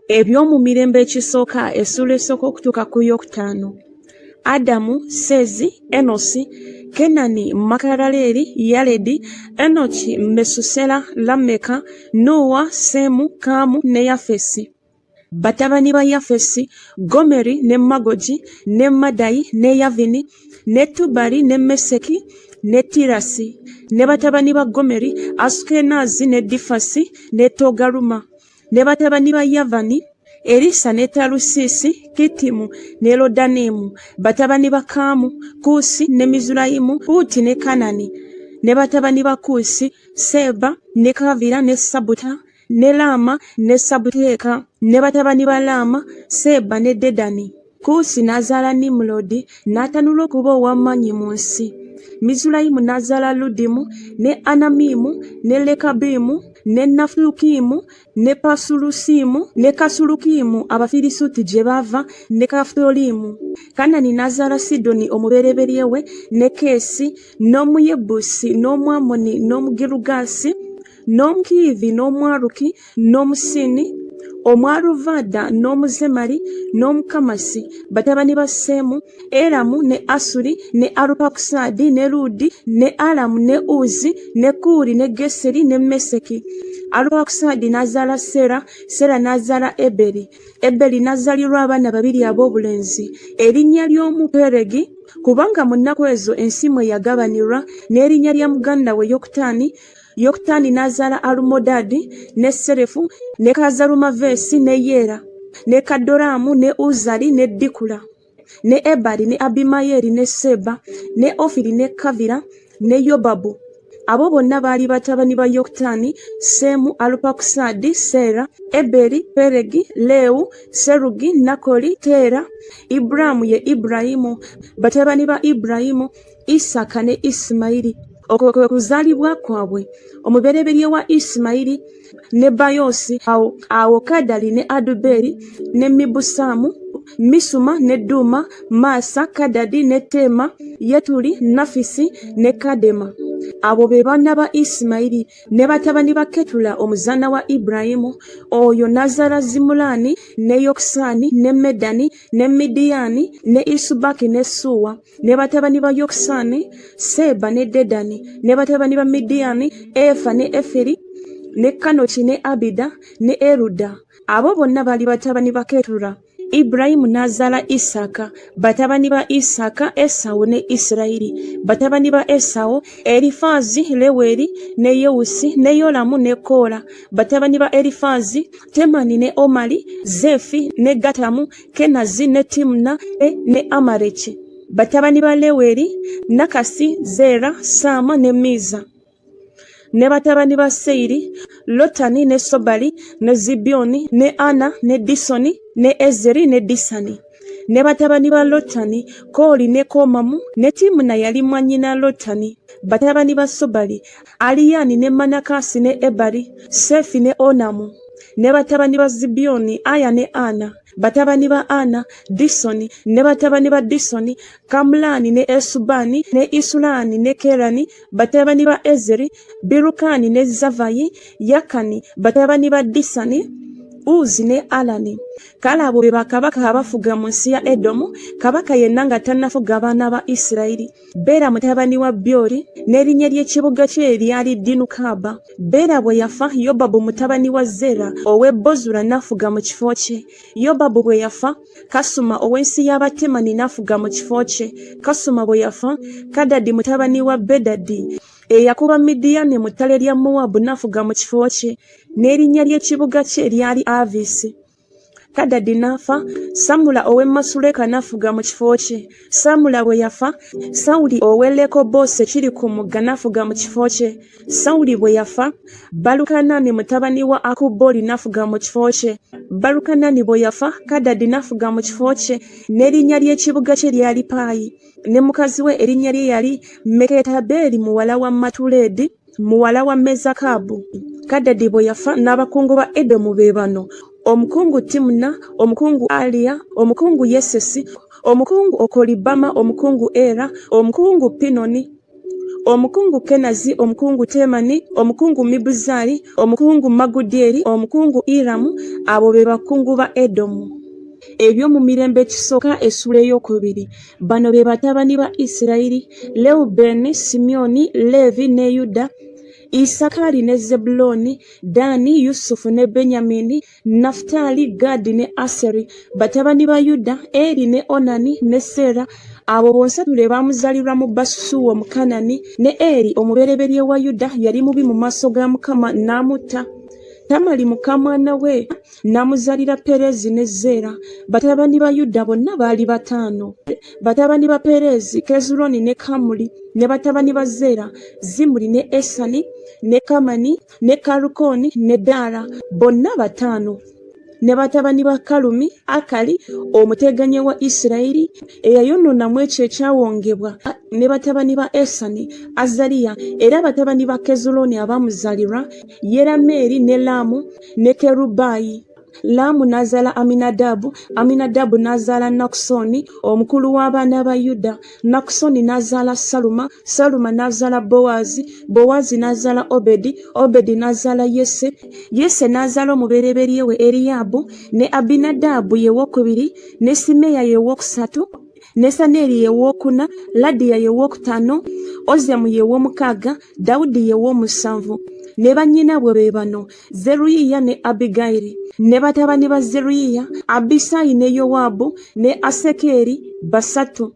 Ebyomu mirembe ekisooka essula esooka okutuuka ku yokutaano. Adamu, Seezi, Enosi, Kenani, Makalaleri, Yaledi, Enoki, Mesusela, Lameka, Nowa, Seemu, Kaamu ne Yafesi. Batabani ba Yafesi, Gomeri ne Magogi ne Madayi ne Yavini ne Tubali ne Meseki ne Tirasi. Ne batabani ba Gomeri, Asukenazi ne Difasi ne Togaruma. Ne batabani ba Yavani, Elisa ne Talusisi, Kitimu ne Lodanemu. Batabani ba Kaamu, Kuusi ne Mizulayimu, Puuti ne Kanani. Ne batabani ba Kuusi, Seba ne Kavira ne Sabuta ne Laama ne Sabuteeka. Ne batabani ba Laama, Seba ne Dedani. Kuusi n'azaala Nimulodi n'atanula okuba ow'amaanyi mu nsi. Mizulayimu n'azaala Ludimu ne Anamimu ne Lekabimu ne Nafukimu ne Pasulusimu ne Kasulukimu Abafirisuuti gye baava ne Kaftorimu. Kanani n'azaala Sidoni omubereberye we ne Keesi n'Omuyebusi n'Omwamoni n'Omugirugaasi n'Omukiivi n'Omwaluki n'Omusini, Omwaluvada n'Omuzemali n'Omukamasi. Batabani ba Seemu, Eramu ne Asuri ne Alupakusadi ne Ludi ne Alamu ne Uzi ne Kuuli ne Geseri ne Meseki. Alupakusadi n'azaala Sera, Sera n'azaala Eberi. Eberi n'azaalirwa abaana babiri ab'obulenzi. Erinnya ly'omu Peregi, kubanga mu nnaku ezo ensi mwe yagabanirwa, n'erinnya lya muganda we Yokutaani. Yokutaani n'azaala Alumodadi ne Serefu ne Kazalumavesi ne Yera ne Kadoramu ne Uzali ne Dikula ne Ebali ne Abimayeri ne Seba ne Ofiri ne Kavira ne Yobabu. Abo bonna baali batabani ba Yokutaani: Seemu, Alupakusadi, Sera, Eberi, Peregi, Lewu, Serugi, Nakoli, Tera. Ibulamu ye Ibulayimu. Batabani ba Ibulayimu: Isaka ne Isimayiri. Okwo kwe kuzaalibwa kwabwe. Omubereberye wa Isimayiri ne Bayosi, awo Kadali ne Aduberi ne Mibusamu, Misuma ne Duma, Masa, Kadadi ne Tema, Yetuli, Nafisi ne Kadema. Abo be baana ba Isimayiri. Ne batabani ba Ketula omuzaana wa Ibulayimu, oyo n'azaala Zimulani ne Yokusaani ne Medani ne Midiyani ne Isubaki ne Suwa. Ne batabani ba Yokusaani, Seba ne Dedani. Ne batabani ba Midiyani, Efa ne Eferi ne Kanoki ne Abida ne Eruda. Abo bonna baali batabani ba Ketula. Ibulayimu n'azaala Isaka. Batabani ba Isaka, Esawu ne Isirayiri. Batabani ba Esawu, Erifazi, Leweri ne Yewusi ne Yolamu ne Kola. Batabani ba Erifazi, Temani ne Omali, Zefi ne Gatamu, Kenazi ne Timna ne Amaleki. Batabani ba Leweri, Nakasi, Zera, Sama ne Miza. Ne batabani ba Seiri, Lotani ne Sobali ne Zibioni ne Ana ne Disoni ne Ezeri ne Disani. Ne batabani ba Lotani, Kooli ne Komamu ne Timuna yali mwannyina Lotani. Batabani ba Sobali, Aliyani ne Manakasi ne Ebali, Sefi ne Onamu. Ne batabani ba Zibioni, Aya ne Ana. Batabani ba Ana, Disoni. Ne batabani ba Disoni, Kamulani ne Esubani ne Isulani ne Kerani. Batabani ba Ezeri, Birukani ne Zavayi, Yakani. Batabani ba Disani, Uzi ne Alani. Kale abo be bakabaka abafuga mu nsi ya Edomu, kabaka yenna nga tannafuga abaana ba Isirayiri. Bera mutabani wa Byori, n'erinnya ly'ekibuga kye lyali Dinukaba. Bera bwe yafa, Yobabu mutabani wa Zera ow'e Bozula n'afuga mu kifo kye. Yobabu bwe yafa, Kasuma ow'ensi y'Abatemani n'afuga mu kifo kye. Kasuma bwe yafa, Kadadi mutabani wa Bedadi eyakuba Midiyani mu ttale lya Mowabu n'afuga mu kifo kye. N'erinnya ly'ekibuga kye lyali Avisi. Kadadi n'afa, Samula ow'e Masuleka n'afuga mu kifo kye. Samula bwe yafa, Sawuli ow'e Lekobose kiri ku mugga n'afuga mu kifo kye. Sawuli bwe yafa, Balukanani mutabani wa Akuboli n'afuga mu kifo kye. Balukanani bwe yafa, Kadadi n'afuga mu kifo kye. N'erinnya ly'ekibuga kye lyali Paayi. Ne mukazi we erinnya lye yali Meketabeeri muwala wa Matuledi muwala wa Mezakabu. Kadadi bwe yafa, n'abakungu ba Edomu be bano: omukungu Timuna, omukungu Aliya, omukungu Yesesi, omukungu Okolibama, omukungu Era, omukungu Pinoni, omukungu Kenazi, omukungu Temani, omukungu Mibuzali, omukungu Magudieri, omukungu Iramu, abo be bakungu ba Edomu. Ebyo mu mirembe ekisooka essula ey'okubiri. Bano be batabani ba Isirayiri: Leubeni, Simyoni, Leevi ne Yuda, Isakali ne Zebuloni, Dani, Yusufu ne Benyamini, Nafutali, Gadi ne Aseri. Batabani ba Yuda: Eri ne Onani ne Sera. Abo bonsatu be baamuzaalirwa mu Basusuwa Omukanani. Ne Eri omubereberye wa Yuda yali mubi mu maaso ga Mukama n'amutta. Tamali muka mwana we n'amuzaalira Perezi ne Zeera. Batabani ba Yuda bonna baali 5. Batabani ba Perezi: Kezuloni ne Kamuli. Ne batabani ba Zeera: Zimuli ne Esani ne Kamani ne Kalukoni ne Dara, bonna 5. Ne batabani ba Kalumi: Akali omuteganye wa Isirayiri eyayonoonamu ekyo ekyawongebwa. Ne batabani ba Esani: Azaliya. Era batabani ba Kezuloni abaamuzaalirwa: Yerameeri ne Laamu ne Kerubayi. Laamu n'azaala Aminadabu, Aminadabu n'azaala Nakusoni omukulu w'abaana ba Yuda. Nakusoni n'azaala Saluma, Saluma n'azaala Bowaazi, Bowaazi n'azaala Obedi, Obedi n'azaala Yese, Yese n'azaala omubereberye we Eriyaabu, ne Abinadabu ye wookubiri, ne Simeya ye wookusatu, ne Saneeri ye wookuna, Ladiya ye wookutaano, Ozemu ye w'omukaaga, Dawudi ye w'omusanvu. Ne bannyinabwe be bano: Zeruyiya ne Abigayiri. Ne batabani ba Zeruyiya: Abisayi ne Yowaabu ne Asekeri, 3.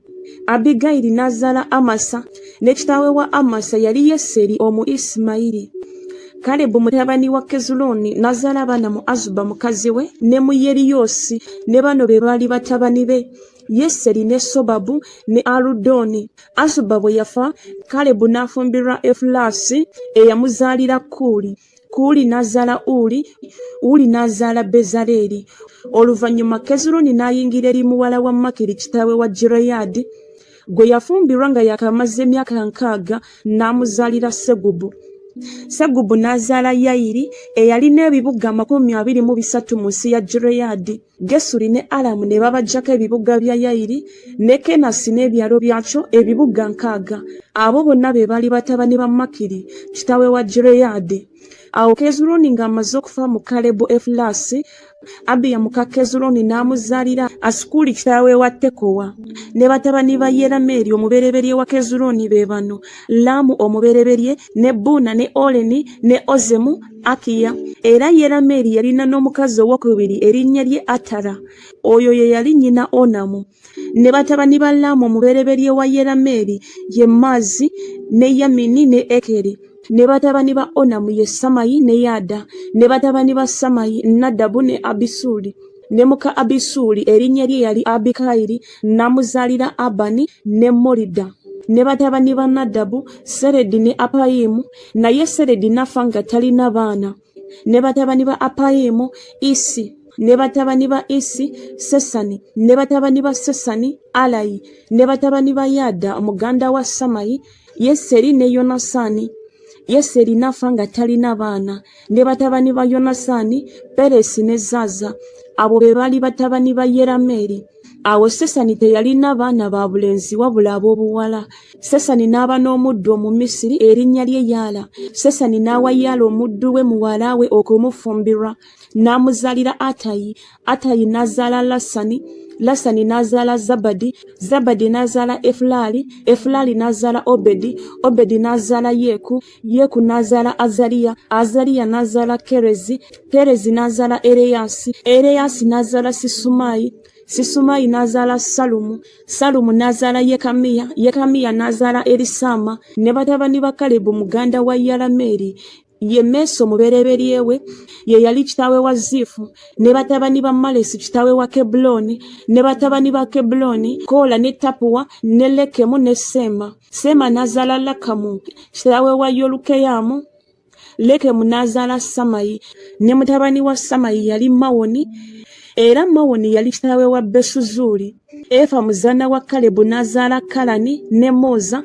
Abigayiri n'azaala Amasa, ne kitaawe wa Amasa yali Yeseri omu Isimayiri. Kalebu mutabani wa Kezuloni n'azaala abaana mu Azuba mukazi we ne mu Yeriyoosi. Ne bano be baali batabani be: Yeseri ne Sobabu ne Aludoni. Azuba bwe yafa, Kalebu n'afumbirwa Efulasi eyamuzaalira Kuuli. Kuuli n'azaala Uli, Uli n'azaala Bezaleeri. Oluvannyuma Kezuloni n'ayingira eri muwala wa Makiri kitaawe wa Gireyaadi, gwe yafumbirwa nga yakamaze emyaka 6, n'amuzaalira Segubu. Segubu n'azaala Yayiri eyalina ebibuga 23 mu nsi ya Gireyaadi. Gesuli ne Alamu ne babajjako ebibuga bya Yayiri, ne Kenasi n'ebyalo byakyo, ebibuga 6. Abo bonna be baali batabani ba Makiri kitaawe wa Gireyaadi. Awo Kezuloni ng'amaze okufa mu Kalebu Efulasi, Abiya muka Kezuloni n'amuzaalira Asukuli kitaawe wa Tekowa. Ne batabani ba Yerameeri omubereberye wa Kezuloni be bano: Laamu omubereberye, ne Buna ne Oleni ne Ozemu, Akiya. Era Yerameeri yalina n'omukazi owokubiri erinnya lye Atara, oyo ye yali nnyina Onamu. Ne batabani ba Laamu omubereberye wa Yerameeri ye Maazi ne Yamini ne Ekeri. Ne batabani ba Onamu ye Samayi ne Yada. Ne batabani ba Samayi: Nadabu ne Abisuli. Ne muka Abisuli erinnya lye yali Abikayiri, n'amuzaalira Abani ne Molida. Ne batabani ba Nadabu: Seredi ne Apayimu, naye Seredi n'afa nga talina baana. Ne batabani ba Apayimu: Isi. Ne batabani ba Isi: Sesani. Ne batabani ba Sesani: Alayi. Ne batabani ba Yada muganda wa Samayi: Yeseri ne Yonasani. Yeseri n'afa nga talina baana. Ne batabani ba Yonasani: Peresi ne Zaza. Abo be baali batabani ba Yerameeri. Awo Sesani teyalina baana ba bulenzi wabula ab'obuwala. Sesani n'aba n'omuddu Omumisiri erinnya lye Yaala. Sesani n'awa Yaala omuddu we muwala we okumufumbirwa, n'amuzaalira Atayi. Atayi n'azaala Lasani. Lasani n'azaala Zabadi. Zabadi n'azaala Efulali. Efulali n'azaala Obedi. Obedi n'azaala Yeeku. Yeeku n'azaala Azaliya. Azaliya n'azaala Kerezi. Kerezi n'azaala Ereyasi. Ereyasi n'azaala Sisumayi. Sisumayi n'azaala Salumu. Salumu n'azaala Yekamiya. Yekamiya n'azaala Erisama. Ne batabani ba Kalebu muganda wa Yerameeri ye Meso omubereberye we, ye yali kitaawe wa Zifu. Ne batabani ba Malesi kitaawe wa Kebuloni. Ne batabani ba Kebuloni: Kola ne Tapuwa ne Lekemu ne Sema. Sema n'azaala Lakamu kitaawe wa Yolukeyamu. Lekemu n'azaala Samayi. Ne mutabani wa Samayi yali Mawoni. Era Mawoni yali kitaawe wa Besuzuli. Efa muzaana wa Kalebu n'azaala Kalani ne Moza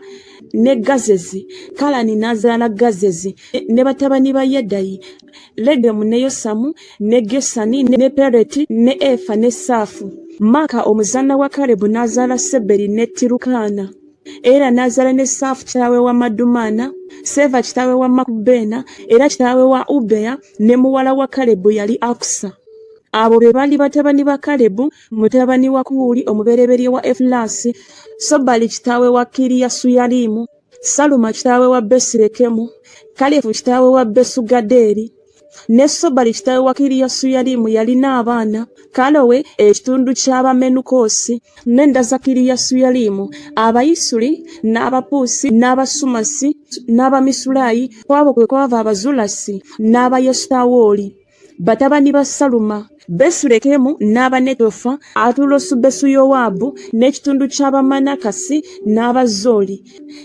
ne Gazezi. Kalani n'azaala Gazezi. Ne batabani ba Yedayi: Legemu ne Yosamu ne Gesani ne Pereti ne Efa ne Saafu. Maaka omuzaana wa Kalebu n'azaala Seberi ne Tirukana. era n'azaala ne Saafu kitaawe wa Madumana, Seva kitaawe wa Makubena, era kitaawe wa Ubeya, ne muwala wa Kalebu yali Akusa. Abo be baali batabani ba Kalebu, mutabani wa Kuuli omubereberye wa Efulasi, Sobali kitaawe wa Kiriyasuyalimu, Saluma kitaawe wa Besirekemu, Kalefu kitaawe wa Besugaderi, ne Sobali kitaawe wa Kiriyasuyalimu yalina abaana, Kalowe ekitundu ky'Abamenukosi, n'enda za Kiriyasuyalimu, Abayisuli, n'Abapuusi, n'Abasumasi, n'Abamisulayi, kwabo kwe kwava Abazulasi, n'Abayesutawooli. Batabani ba Saluma, Besurekemu n'Abanetofa, Atulosu Besuyowabu, n'ekitundu ky'Abamanakasi n'Abazooli,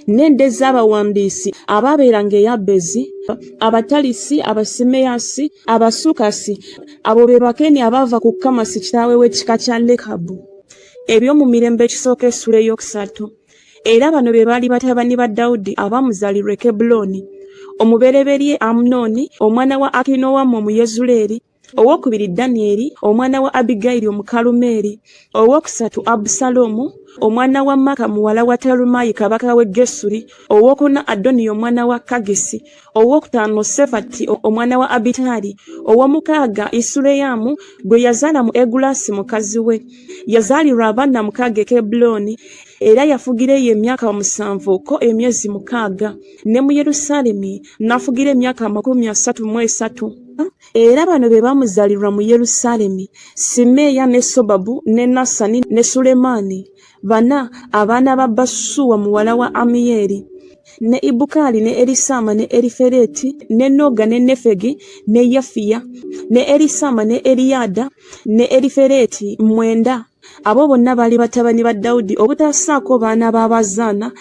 n'ende z'abawandiisi abaabeeranga e Yabezi, Abatalisi, Abasimeyasi, Abasukasi, abo be Bakeni abaava ku Kamasi kitaawe w'ekika kya Lekabu. Eby'omu mirembe ekisooka essula ey'okusatu. Era bano be baali batabani ba Dawudi abaamuzaalirwa e Kebbulooni. Omubereberye Amunoni, omwana wa Akinowamu Omuyezuleeri, owokubiri Danyeri, omwana wa Abigayiri Omukalumeeri, owokusatu Abusalomu, omwana wa Maka muwala wa Talumayi kabaka w'e Gesuli, owokuna Adoniya omwana wa Kagisi, owokutaano Sefati omwana wa Abitali, owomukaaga Isuleyamu gwe yazaala mu Egulasi mukazi we. Yazaalirwa abaana mukaaga e Kebbulooni, era yafugira eyo emyaka 7 ko emyezi 6, ne mu Yerusaalemi n'afugira emyaka 33. Era bano be baamuzaalirwa mu Yerusaalemi: Simeeya ne Sobabu ne Nasani ne Sulemaani, bana abaana ba Basuwa muwala wa Amiyeri, ne Ibukali ne Erisama ne Erifereti ne Noga ne Nefegi ne Yafiya ne Erisama ne Eriyada ne Erifereti 9. Abo bonna baali batabani ba Dawudi obutasaako baana b'abazaana,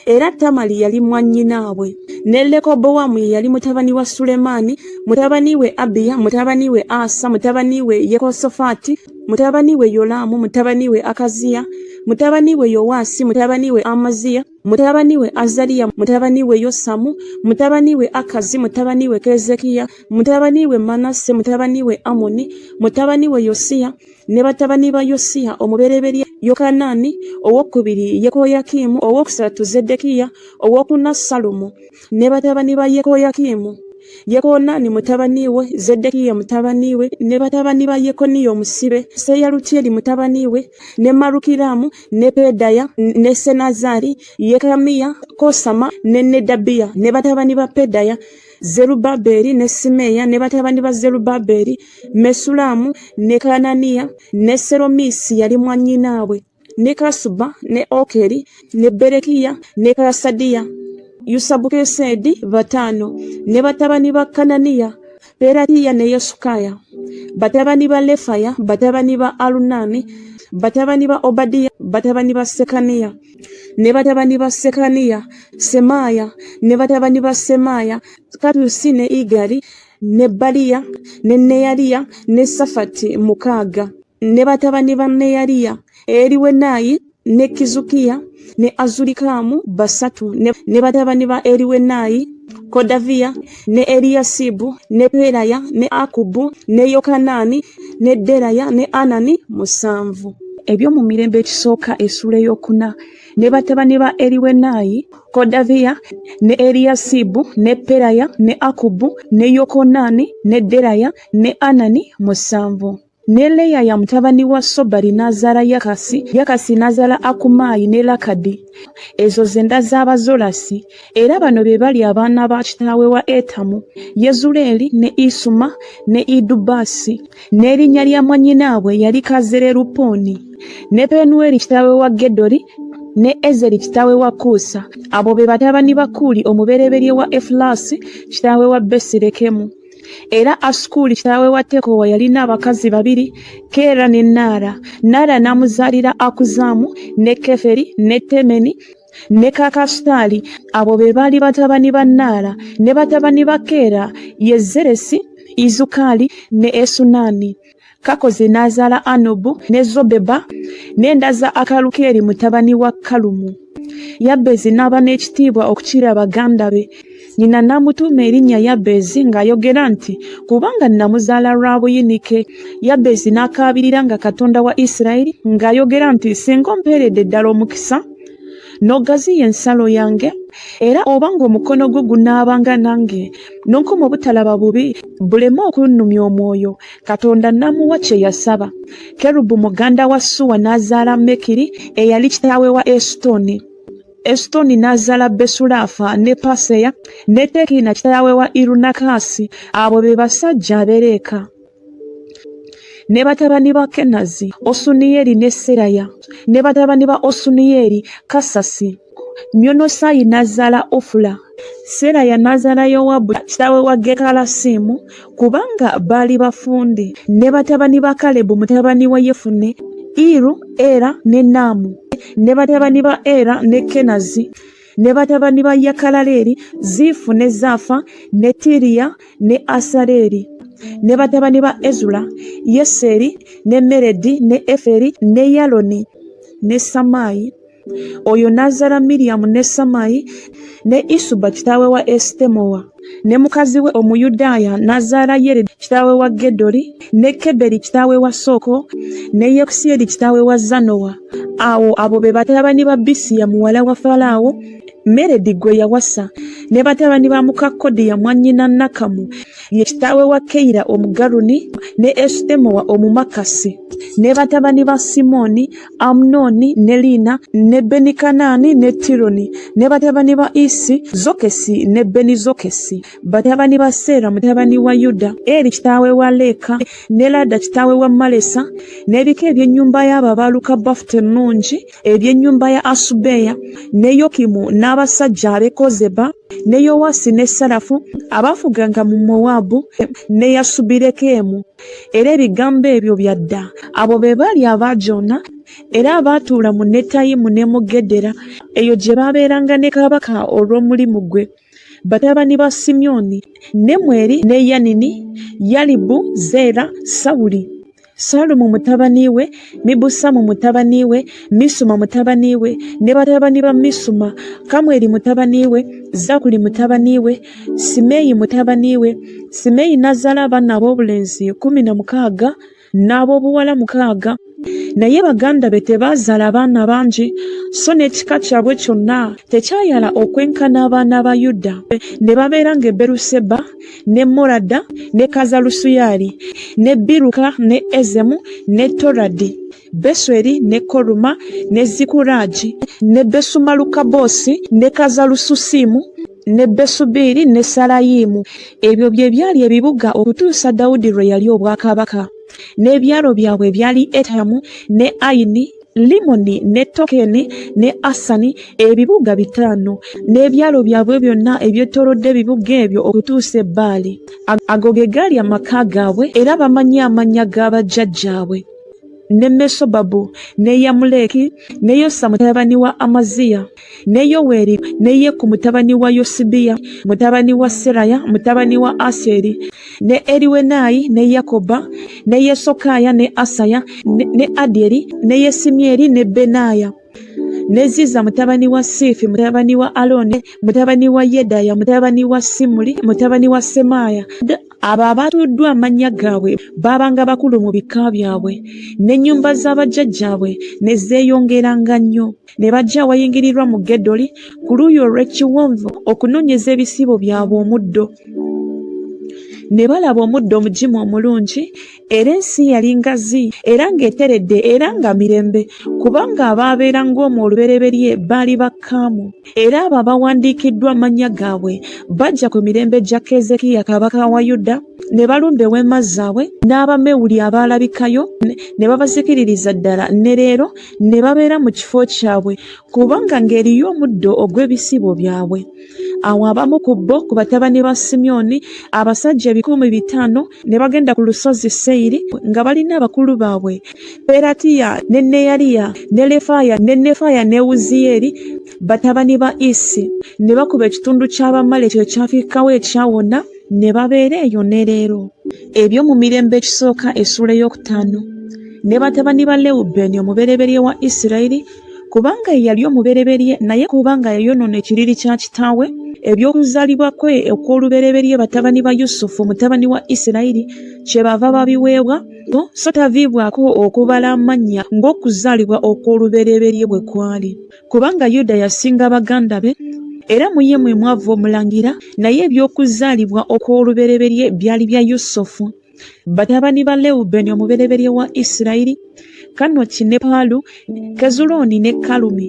era Tamali yali mwannyinaabwe. Ne Lekobowamu ye yali mutabani wa Sulemaani, mutabani we Abiya, mutabani we Asa, mutabani we Yekosafaati, mutabani we Yolaamu, mutabani we Akaziya, mutabani we Yowaasi, mutabani we Amaziya, mutabani we Azaliya, mutabani we Yosamu, mutabani we Akazi, mutabani we Kezekiya, mutabani we Manase, mutabani we Amoni, mutabani we Yosiya, ne batabani ba Yosiya omubereberye Yokanaani, owokubiri Yekoyakimu, owokusatu Zeddekiya, owokuna Salumu, ne batabani ba Yekoyakimu, Yekonaani mutabani we, Zeddekiya mutabani we, ne batabani ba Yekoniya omusibe, Seyalutiyeri mutabani we, ne Malukiramu, ne Pedaya, ne Senazari, Yekamiya, Kosama, ne Nedabiya, ne batabani ba Pedaya, Zerubaberi ne Simeya, ne batabani ba Zerubaberi, Mesulamu, ne Kananiya, ne Seromisi yali mwannyinaabwe, ne Kasuba, ne Okeri, ne Berekiya, ne Kasadiya, Yusabukesedi 5, ne batabani ba Kananiya, Peratiya ne Yesukaya, batabani ba Lefaya, batabani ba Alunani, batabani ba Obadiya, batabani ba Sekaniya, ne batabani ba Sekaniya, Semaya, ne batabani ba Semaya, Katusi ne Igari, ne Baliya, ne Neyaliya, ne Safati 6, ne batabani ba Neyaliya, Eriwenayi, ne Kizukiya, ne Azulikamu 3, ne batabani ba Eriwenayi, Kodaviya, ne Eliyasibu, ne Peraya, ne Akubu, ne Yokanaani, ne Deraya, ne Anani 7. Eby'omu mirembe ekisooka essula ey'okuna. Ne batabani ba Eriwenayi, Kodaviya, ne Eliyasibu, ne Peraya, ne Akubu, ne Yokonaani, ne Deraya, ne Anani 7. Ne Leya mutabani wa Sobali n'azaala Yakasi, Yakasi n'azaala Akumayi ne Lakadi. Ezo zenda z'Abazolasi, era bano be bali abaana ba kitaawe wa Etamu, Yezuleeri ne Isuma ne Idubasi. N'erinnya lya mwannyinaabwe yali Kazererupooni, ne Penueri kitaawe wa Gedoli, ne Ezeri kitaawe wa Kuusa. Abo be batabani ba Kuuli omubereberye wa Efulasi kitaawe wa Besirekemu. Era Asukuli kitaawe wa Tekowa yalina abakazi 2, Keera ne Naara. Naara n'amuzaalira Akuzamu, ne Keferi, ne Temeni, ne Kakasutali. Abo be baali batabani ba Naara. Ne batabani ba Keera ye Zeresi, Izukali ne Esunaani. Kakozi n'azaala Anobu ne Zobeba, n'enda za Akalukeri mutabani wa Kalumu. Yabezi n'aba n'ekitiibwa okukira baganda be. Nyina n'amutuuma erinnya Yabezi ng'ayogera nti, kubanga namuzaala lwa buyinike. Yabezi n'akaabirira nga Katonda wa Isirayiri ng'ayogera nti, singa ompeeredde ddala omukisa, n'ogaziya ensalo yange, era obanga omukono gwo gunaabanga nange n'onkoma obutalaba bubi buleme okunnumya omwoyo, Katonda n'amuwa kye yasaba. Kerubu muganda wa Suwa n'azaala Mekiri eyali kitaawe wa Esutoni. Esutoni n'azaala Besulafa ne Paseya ne Tekina kitaawe wa Irunakasi. Abo be basajja abereeka. Ne batabani ba Kenazi, Osuniyeri ne Seraya. Ne batabani ba Osuniyeri, Kasasi. Myonosayi n'azaala Ofula. Seraya n'azaala Yowabu kitaawe wa Gekalasimu kubanga baali bafundi. Ne batabani ba Kalebu mutabani wa Yefune, Iru, Era ne Naamu. Ne batabani ba Era ne Kenazi. Ne batabani ba Yakalaleri, Zifu ne Zafa ne Tiriya ne Asaleri. Ne batabani ba Ezula, Yeseri ne Meredi ne Eferi ne Yaloni ne Samayi. Oyo n'azaala Miriyamu ne Samayi ne Isuba kitaawe wa Esitemowa. Ne mukazi we Omuyudaaya n'azaala Yeredi kitaawe wa Gedoli ne Keberi kitaawe wa Soko ne Yekusiyeri kitaawe wa Zanowa. Abo be batabani ba Bisiya muwala wa Falaawo, Meredi gwe yawasa. Ne batabani ba muka Kodiya mwannyina Nakamu ye kitaawe wa Keira Omugaluni ne Esitemowa Omumakasi. Ne batabani ba Simoni, Amunoni ne Lina ne Benikanaani ne Tironi. Ne batabani ba Isi, Zokesi ne Benizokesi. Batabani ba Sera mutabani wa Yuda, Eri kitaawe wa Leka ne Lada kitaawe wa Malesa. N'ebika eby'ennyumba y'ababaaluka Bafute ennungi, eby'ennyumba ya Asubeya ne Yokimu n'abasajja ab'e Kozeba ne Yowasi ne Sarafu abaafuganga mu Mowabu ne Yasubirekemu. Era ebigambo ebyo byadda. Abo be baali abaajona era abaatuula mu Netayimu ne mu Gedera, eyo gye baabeeranga ne kabaka olw'omulimu gwe. Batabani ba Simyoni, Nemweri ne Yanini, Yalibu, Zera, Sawuli. Salumu mutabani we, Mibusamu mutabani we, Misuma mutabani we, ne batabani ba Misuma, Kamweri mutabani we, Zakuli mutabani we, Simeyi mutabani we. Simeyi n'azaala abaana ab'obulenzi 16 n'ab'obuwala 6. Naye baganda be tebaazaala abaana bangi, so n'ekika kyabwe kyonna tekyayala okwenkana abaana ba Yuda. Ne babeeranga e Beruseba, ne Morada, ne Kazalusuyali, ne Biruka, ne Ezemu, ne Toradi, Besweri, ne Koruma, ne Zikuraji, ne Besumalukabosi, ne Kazalususimu, ne Besubiri, ne Sarayimu. Ebyo bye byali ebibuga okutuusa Dawudi lwe yali obwakabaka. N'ebyalo byabwe byali Etamu, ne Ayini, Limoni, ne Tokeni, ne Asani, ebibuga 5. N'ebyalo byabwe byonna ebyetoolodde ebibuga ebyo okutuusa Ebbaali. Ago ge gaali amaka gaabwe, era bamanyi amannya g'abajjajjaabwe. Ne Mesobabu, ne Yamuleki, ne Yosa mutabani wa Amaziya, ne Yoweri, ne Yeku mutabani wa Yosibiya, mutabani wa Seraya, mutabani wa Aseri, ne Eriwenayi, ne Yakoba, ne Yesokaya, ne Asaya, ne Adieri, ne Yesimyeri, ne Benaya. Ne Ziza mutabani wa Sifi, mutabani wa Alone, mutabani wa Yedaya, mutabani wa Simuli, mutabani wa Semaya. Abo abaatuddwa amannya gaabwe baabanga bakulu mu bika byabwe, n'ennyumba z'abajjajjaabwe ne zeeyongeranga nnyo. Ne bajja awayingirirwa mu Gedoli ku luuyi olw'ekiwonvu okunoonyeza ebisibo byabwe omuddo. Ne balaba omuddo omugimu omulungi, era ensi yali ngazi era ng'eteredde era nga mirembe, kubanga abaabeeranga omwo olubereberye baali bakkaamu. Era abo abawandiikiddwa amannya gaabwe bajja ku mirembe gya Keezeekiya kabaka wa Yuda, ne balumba eweema zaabwe n'Abamewuli abaalabikayo, ne babazikiririza ddala, ne leero ne babeera mu kifo kyabwe, kubanga ng'eriyo omuddo ogw'ebisibo byabwe. Awo abamu ku bo ku batabani ba Simyoni, abasajja 500 ne bagenda ku lusozi Seyiri nga balina abakulu baabwe, Peratiya ne Neyaliya ne Lefaya ne Nefaya ne Uziyeri, batabani ba Isi. Ne bakuba ekitundu ky'Abamale ekyo kyafikawo ekyawona, ne babeera eyo ne leero. Ebyo mu Mirembe ekisooka essula ey'okutaano. Ne batabani ba Lewubeeni omubereberye wa Isirayiri, kubanga yali omubereberye naye kubanga yayonoona ekiriri kya kitaawe, ebyokuzaalibwa kwe okw'olubereberye batabani ba Yusufu mutabani wa Isirayiri kyebava babiweebwa so taviibwako okubala amannya ng'okuzaalibwa okw'olubereberye bwe kwali. Kubanga Yuda yasinga baganda be, era mu ye mwe mwava omulangira, naye ebyokuzaalibwa okw'olubereberye byali bya Yusufu. Batabani ba Lewubeni omubereberye wa Isirayiri, Kanoki ne Palu, Kezuloni ne Kalumi.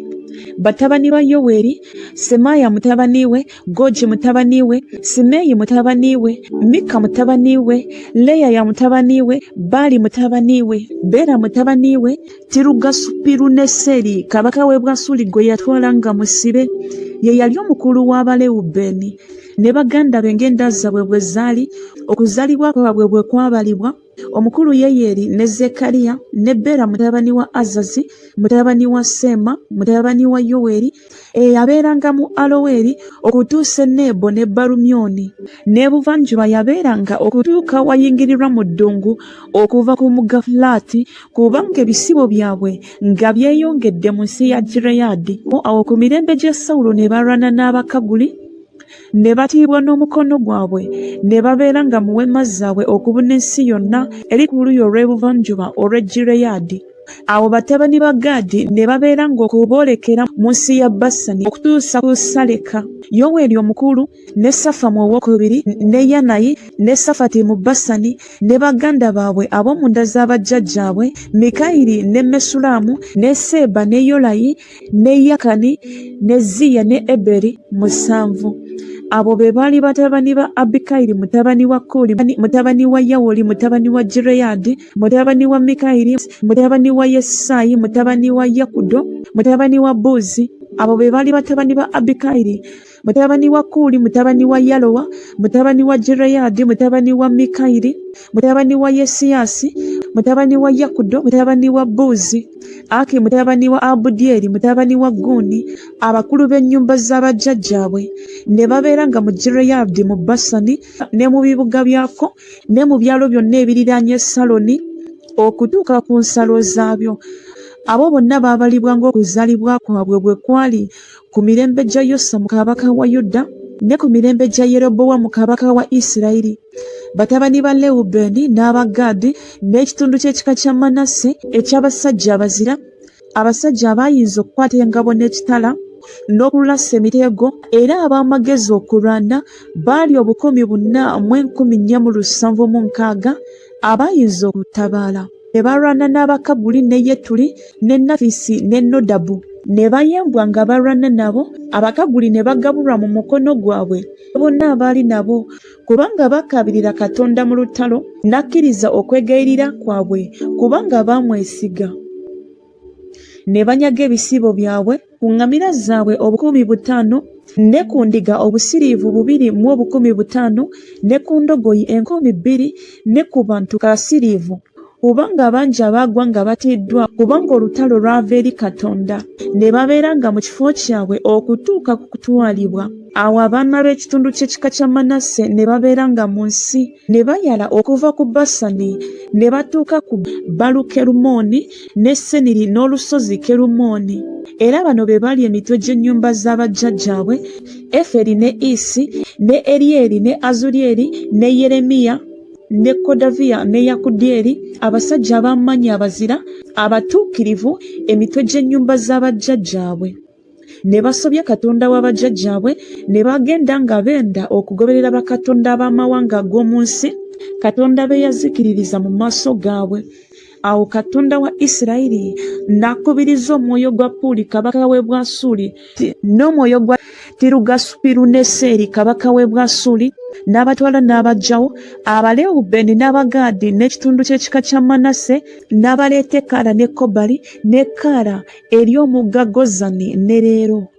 Batabani ba Yoweri, Semaya mutabani we, Goji mutabani we, Simeyi mutabani we, Mika mutabani we, Leya ya mutabani we, Bali mutabani we, Bera mutabani we, Tirugasu-Piruneseri kabaka w'e Bwasuli gwe yatwala nga musibe, ye yali omukulu w'Abalewubeni. Ne baganda be ng'enda zaabwe bwe zaali, okuzaalibwa kwabwe bwe kwabalibwa, omukulu Yeyeri ne Zekkaliya ne Bera mutabani wa Azazi mutabani wa Sema mutabani wa Yoweri eyabeeranga mu Aloweri okutuusa Nebo ne Balumyoni. N'ebuvanjuba yabeeranga okutuuka wayingirirwa mu ddungu okuva ku mugga Fulaati, kubanga ebisibo byabwe nga byeyongedde mu nsi ya Gireyadi. Awo ku mirembe gya Sawulo ne balwana n'Abakaguli, ne batiibwa n'omukono gwabwe, ne babeera nga mu weema zaabwe okubuna ensi yonna eri ku luuyi olw'ebuvanjuba olw'e Gireyadi. Awo batabani ba Gaadi ne babeera ng'okuboolekera mu nsi ya Basani okutuusa ku Saleka. Yoweri omukulu ne Safamu owookubiri ne Yanayi ne Safati mu Basani ne baganda baabwe ab'omu nda z'abajjajjaabwe, Mikayiri ne Mesulamu ne Seeba ne Yolayi ne Yakani ne Ziya ne Eberi 7. Abo be baali batabani ba Abikayiri mutabani wa Kuli mutabani wa Yawoli mutabani wa Gireyadi mutabani wa Mikayiri mutabani wa Yesayi mutabani wa Yakudo mutabani wa Buzi. Abo be baali batabani ba Abikayiri mutabani wa Kuli mutabani wa Yalowa mutabani wa Gireyadi mutabani wa Mikayiri mutabani wa Yesiyasi mutabani wa Yakudo mutabani wa Buzi. Aki mutabani wa Abudyeri mutabani wa Guni. Abakulu b'ennyumba z'abajjajjaabwe ne babeera nga mu Gireyadi mu Basani ne mu bibuga byako ne mu byalo byonna ebiriraanye Saloni okutuuka ku nsalo zaabyo. Abo bonna baabalibwa ng'okuzaalibwa kwabwe bwe kwali ku mirembe gya Yosa kabaka wa Yuda ne ku mirembe gya Yerobowamu kabaka wa Isirayiri. Batabani ba Lewubeni n'Abagaadi n'ekitundu ky'ekika kya Manase eky'abasajja abazira, abasajja abaayinza okukwata engabo n'ekitala n'okulasa emitego, era ab'amagezi okulwana baali 1,476 abaayinza okutabaala. Ne balwana n'Abakaguli ne Yetuli ne Nafisi ne Nodabu. Ne bayembwa nga balwana nabo, Abakaguli ne bagabulwa mu mukono gwabwe bonna abaali nabo, kubanga bakabirira Katonda mu lutalo, n'akkiriza okwegayirira kwabwe kubanga baamwesiga. Ne banyaga ebisibo byabwe ku ŋŋamira zaabwe 5,000 ne ku ndiga obusiriivu 2,500 ne ku ndogoyi 2,000 ne ku bantu kasiriivu, kubanga bangi abaagwa nga batiddwa kubanga olutalo lwava eri Katonda. Ne babeera nga mu kifo kyabwe okutuuka ku kutwalibwa. Awo abaana b'ekitundu ky'ekika kya Manase ne babeera nga mu nsi, ne bayala okuva ku Basani ne batuuka ku Balukerumoni ne Seniri n'olusozi Kerumoni. Era bano be baali emitwe gy'ennyumba z'abajjajjaabwe: Eferi ne Isi ne Eryeri ne Azulyeri ne Yeremiya ne Kodaviya ne Yakudyeri, abasajja ab'amaanyi abazira abatuukirivu, emitwe gy'ennyumba z'abajjajjaabwe. Ne basobya Katonda w'abajjajjaabwe, ne bagenda nga benda okugoberera bakatonda ab'amawanga ag'omu nsi, Katonda be yazikiririza mu maaso gaabwe. Awo Katonda wa Isirayiri n'akubiriza omwoyo gwa Puli kabaka w'e Bwasuli n'omwoyo gwa Tirugasu-Piruneseri kabaka w'e Bwasuli, n'abatwala n'abaggyawo Abalewubeni n'Abagaadi n'ekitundu ky'ekika kya Manase, n'abaleeta e Kaala ne Kobali ne Kaala eri omugga Gozani ne leero.